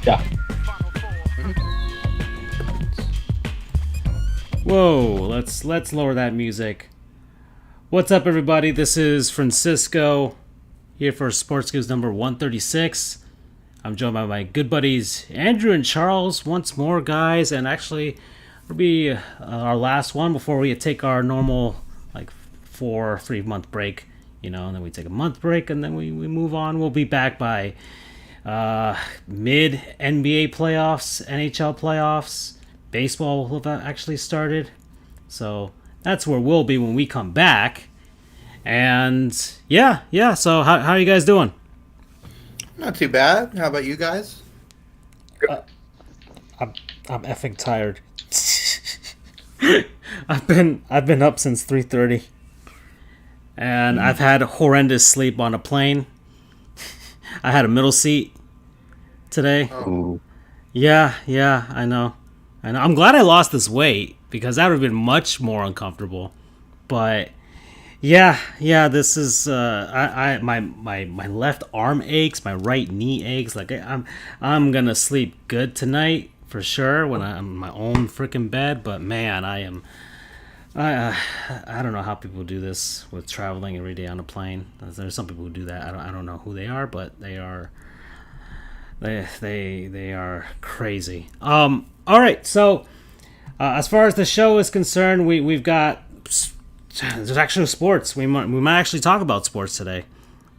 Yeah. Whoa, let's lower that music. What's up, everybody? This is Francisco here for Sports Goofs number 136. I'm joined by my good buddies Andrew and Charles once more, guys, and actually it'll be our last one before we take our normal like 3 month break, and then we take a month break and then we move on. We'll be back by mid NBA playoffs, NHL playoffs. Baseball will have actually started. So that's where we'll be when we come back. And yeah. So how are you guys doing? Not too bad. How about you guys? I'm effing tired. I've been up since 3:30, and I've had horrendous sleep on a plane. I had a middle seat today. Ooh. Yeah, I know. I'm glad I lost this weight because that would have been much more uncomfortable. But yeah, this is my left arm aches, my right knee aches. Like I'm gonna sleep good tonight for sure when I'm in my own freaking bed. But man, I don't know how people do this with traveling every day on a plane. There's some people who do that. I don't know who they are, but they are crazy. All right, so as far as the show is concerned, we've got there's actually sports. We might actually talk about sports today,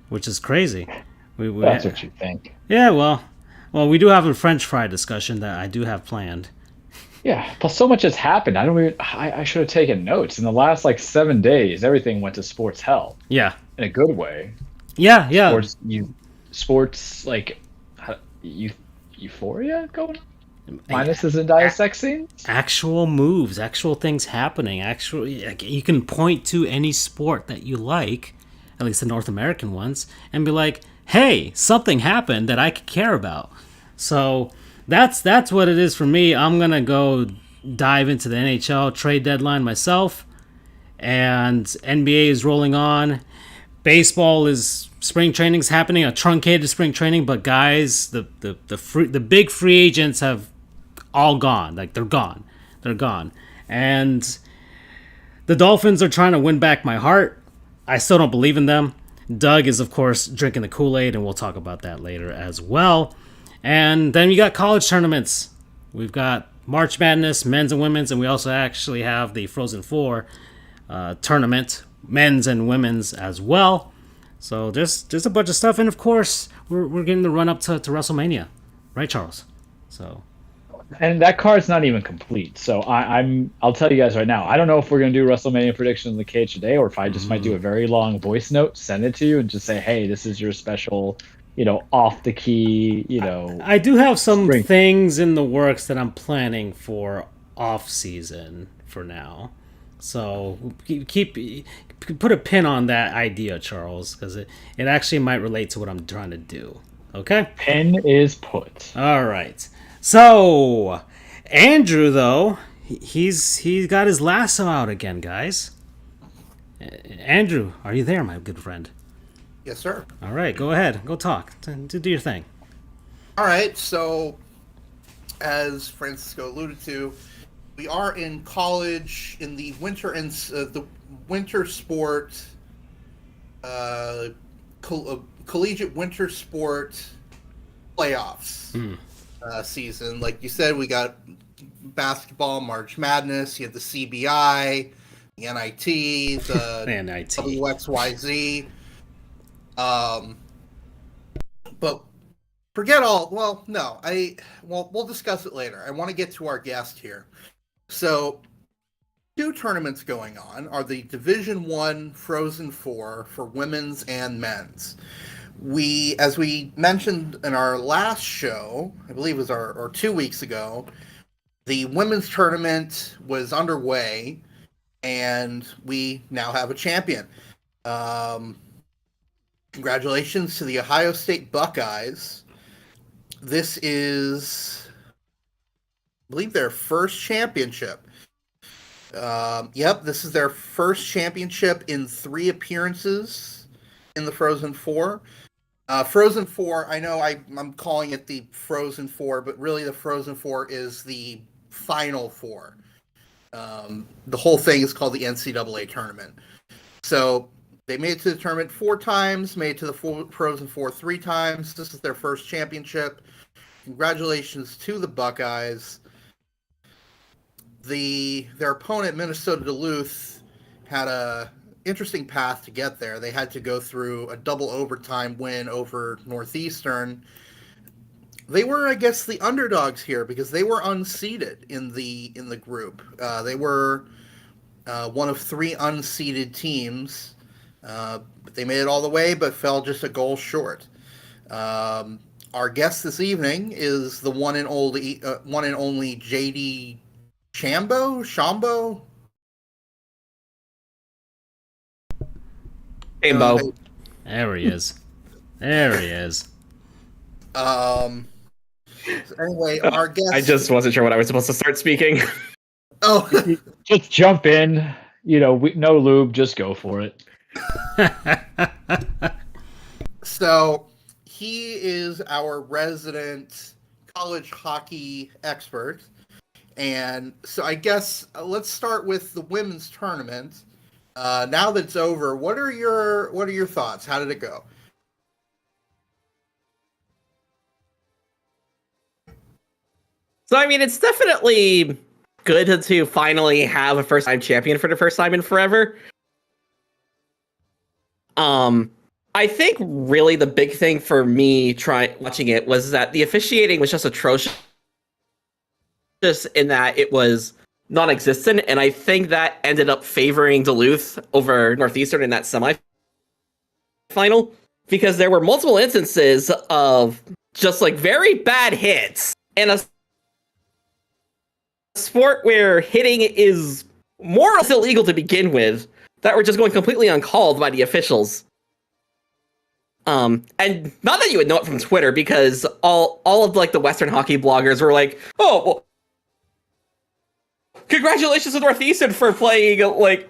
which is crazy. That's what you think. Yeah, well, we do have a French fry discussion that I do have planned. Yeah. Plus, so much has happened. I should have taken notes. In the last like 7 days, everything went to sports hell Yeah, in a good way. yeah. Sports like euphoria going on. Minus the Zendaya sex scenes. Actual moves, actual things happening. Actually, like, you can point to any sport that you like, at least the North American ones, and be like, "Hey, something happened that I could care about." So that's what it is for me. I'm gonna go dive into the NHL trade deadline myself, and NBA is rolling on. Baseball is spring training's happening, a truncated spring training, but guys, the big free agents have all gone. Like they're gone, and the Dolphins are trying to win back my heart. I still don't believe in them. Doug is, of course, drinking the Kool-Aid, and we'll talk about that later as well. And then we got college tournaments. We've got March Madness, men's and women's, and we also actually have the Frozen Four tournament, men's and women's as well. So there's a bunch of stuff, and of course we're getting the run up to WrestleMania, right, Charles? So And that card's not even complete. So I'll tell you guys right now. I don't know if we're gonna do WrestleMania predictions in the cage today, or if I just might do a very long voice note, send it to you, and just say, hey, this is your special, off the key, I do have some spring. things in the works that I'm planning for off season for now. So keep put a pin on that idea, Charles, because it actually might relate to what I'm trying to do. Okay. Pen is put. All right. So Andrew, though, he's got his lasso out again, guys. Andrew, are you there, my good friend? Yes, sir. All right, go ahead, go talk, do your thing. All right. So, as Francisco alluded to, we are in college in the the winter sport, collegiate winter sport playoffs season. Like you said, we got basketball, March Madness. You have the CBI, the NIT, the NIT. WXYZ. But forget all. Well, no, we'll discuss it later. I want to get to our guest here. So, two tournaments going on are the Division One Frozen Four for women's and men's. As we mentioned in our last show, I believe it was or 2 weeks ago, the women's tournament was underway, and we now have a champion. Congratulations to the Ohio State Buckeyes. This is, I believe, their first championship. Yep, this is their first championship in 3 appearances in the Frozen Four. Frozen Four. I know I'm calling it the Frozen Four, but really the Frozen Four is the Final Four. The whole thing is called the NCAA tournament. So they made it to the tournament 4 times, made it to the Frozen Four 3 times. This is their first championship. Congratulations to the Buckeyes. Their opponent, Minnesota Duluth, had a interesting path to get there. They had to go through a double overtime win over Northeastern. They were, I guess, the underdogs here because they were unseeded in the group. They were one of 3 unseeded teams. They made it all the way, but fell just a goal short. Our guest this evening is the one and only JD Shambo. Shambo. There he is. There he is. Anyway, our guest. I just wasn't sure when I was supposed to start speaking. Oh, Just jump in. No lube. Just go for it. So he is our resident college hockey expert. And so I guess let's start with the women's tournament. Now that it's over, what are your thoughts? How did it go? So, I mean, it's definitely good to finally have a first-time champion for the first time in forever. I think really the big thing for me watching it was that the officiating was just atrocious in that it was non-existent, and I think that ended up favoring Duluth over Northeastern in that semifinal because there were multiple instances of just like very bad hits in a sport where hitting is more or less illegal to begin with that were just going completely uncalled by the officials. And not that you would know it from Twitter because all of like the Western hockey bloggers were like, oh, well, congratulations to Northeastern for playing like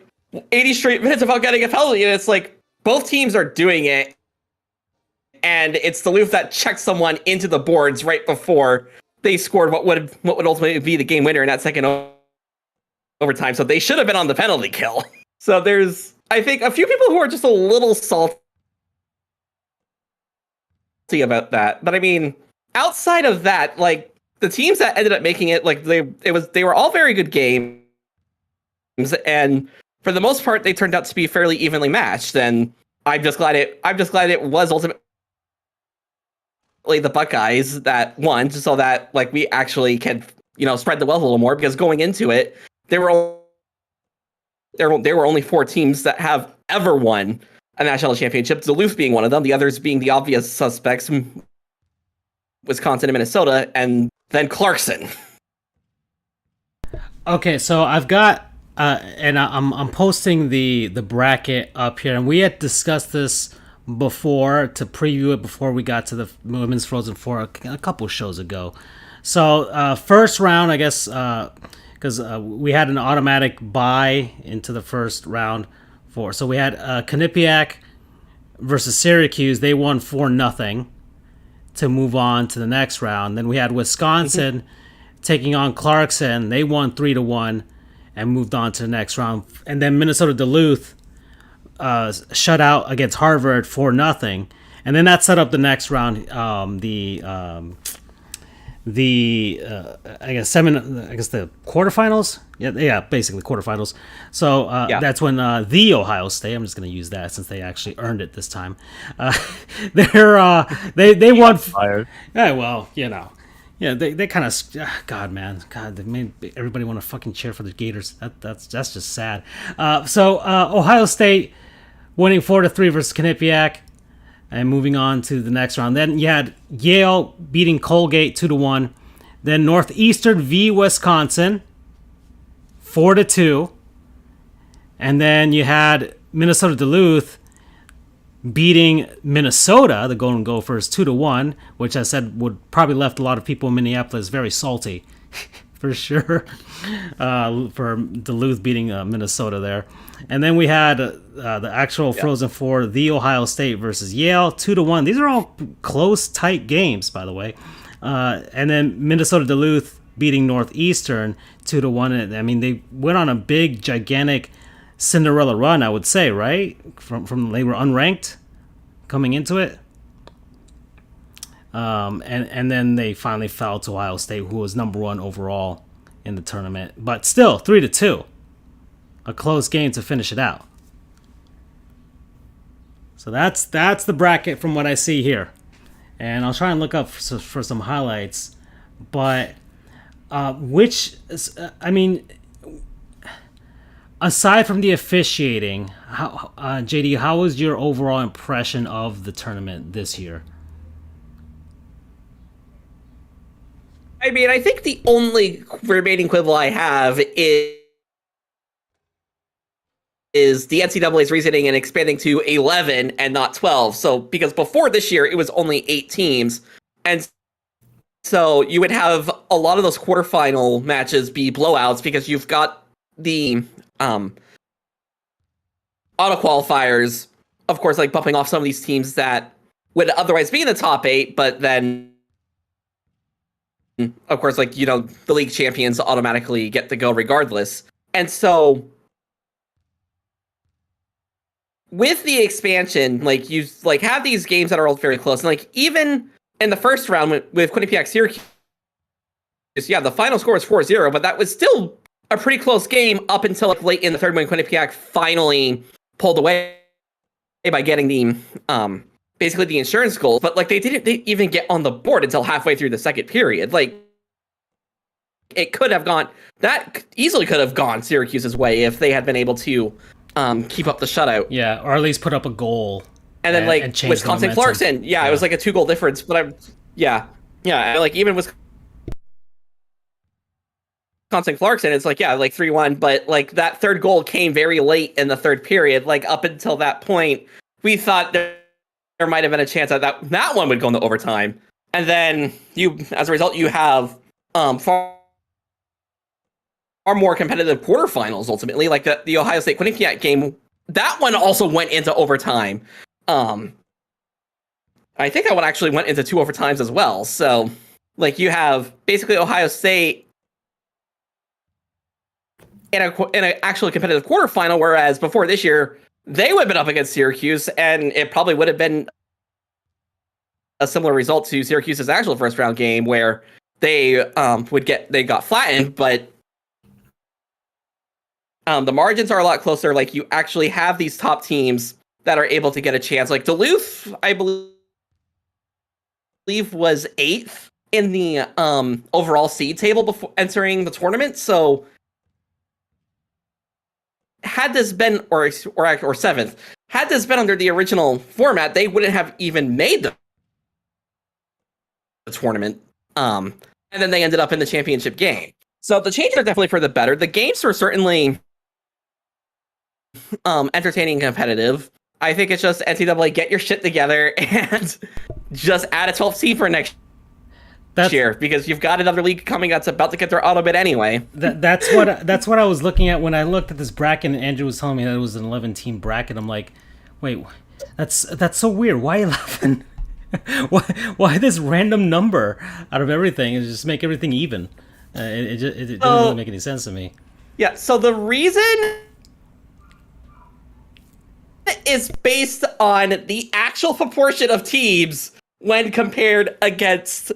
80 straight minutes without getting a penalty. And it's like both teams are doing it. And it's Duluth that checked someone into the boards right before they scored what would ultimately be the game winner in that second overtime. So they should have been on the penalty kill. So there's, I think, a few people who are just a little salty about that. But I mean, outside of that, like the teams that ended up making it, like they were all very good games, and for the most part, they turned out to be fairly evenly matched. And I'm just glad it was ultimately the Buckeyes that won, just so that like we actually can spread the wealth a little more. Because going into it, there were only 4 teams that have ever won a national championship, Duluth being one of them, the others being the obvious suspects, Wisconsin and Minnesota, and then Clarkson. Okay, so I've got, and I'm posting the bracket up here, and we had discussed this before to preview it before we got to the Women's Frozen Four a couple shows ago. So first round, I guess, because we had an automatic bye into the first round. So we had Quinnipiac versus Syracuse. They won 4-0 to move on to the next round. Then we had Wisconsin taking on Clarkson. They won 3-1 and moved on to the next round. And then Minnesota Duluth shut out against Harvard 4-0. And then that set up the next round. I guess the quarterfinals. Yeah, basically quarterfinals. So that's when the Ohio State. I'm just going to use that since they actually earned it this time. They won. Fired. Yeah, well, they kind of God, they made everybody want to fucking cheer for the Gators. That's just sad. So Ohio State winning 4-3 versus Quinnipiac. And moving on to the next round. Then you had Yale beating Colgate 2-1. Then Northeastern v. Wisconsin 4-2. And then you had Minnesota Duluth beating Minnesota, the Golden Gophers, 2-1, which I said would probably left a lot of people in Minneapolis very salty, for sure, for Duluth beating Minnesota there. And then we had the actual Frozen Four, the Ohio State versus Yale, 2-1. These are all close, tight games, by the way. And then Minnesota Duluth beating Northeastern 2-1. I mean, they went on a big, gigantic Cinderella run, I would say, right? From they were unranked coming into it. And then they finally fell to Ohio State, who was number 1 overall in the tournament. But still, 3-2. A close game to finish it out. So that's the bracket from what I see here. And I'll try and look up for some highlights. But aside from the officiating, JD, how was your overall impression of the tournament this year? I mean, I think the only remaining quibble I have is the NCAA's reasoning in expanding to 11 and not 12. So, because before this year, it was only 8 teams. And so you would have a lot of those quarterfinal matches be blowouts because you've got the auto qualifiers, of course, like bumping off some of these teams that would otherwise be in the top 8, but then, of course, like, you know, the league champions automatically get to go regardless. And so with the expansion, like, you like have these games that are all very close. And like, even in the first round with Quinnipiac Syracuse, yeah, the final score was 4-0, but that was still a pretty close game up until like late in the third when Quinnipiac finally pulled away by getting the basically the insurance goal. But like, they didn't even get on the board until halfway through the second period. Like, it could have gone, that easily could have gone Syracuse's way if they had been able to keep up the shutout. Yeah, or at least put up a goal. And then like Wisconsin Clarkson, it was like a 2-goal difference. But like even Wisconsin Clarkson, it's like, like 3-1, but like that third goal came very late in the third period. Like, up until that point, we thought there might have been a chance that one would go into overtime. And then as a result, you have far more competitive quarterfinals ultimately. Like the Ohio State Quinnipiac game, that one also went into overtime. I think that one actually went into 2 overtimes as well. So like, you have basically Ohio State in an actually competitive quarterfinal, whereas before this year, they would have been up against Syracuse, and it probably would have been a similar result to Syracuse's actual first round game, where they got flattened, but the margins are a lot closer. Like, you actually have these top teams that are able to get a chance. Like Duluth, I believe, was 8th in the overall seed table before entering the tournament. So had this been or 7th, had this been under the original format, they wouldn't have even made the tournament. And then they ended up in the championship game. So the changes are definitely for the better. The games were certainly entertaining and competitive. I think it's just NCAA, get your shit together and just add a 12th seed for next year, because you've got another league coming that's about to get their auto bid anyway. That's what I was looking at when I looked at this bracket, and Andrew was telling me that it was an 11-team bracket. I'm like, wait, that's so weird. Why 11? why this random number out of everything? It just make everything even. It didn't really make any sense to me. Yeah, so the reason is based on the actual proportion of teams when compared against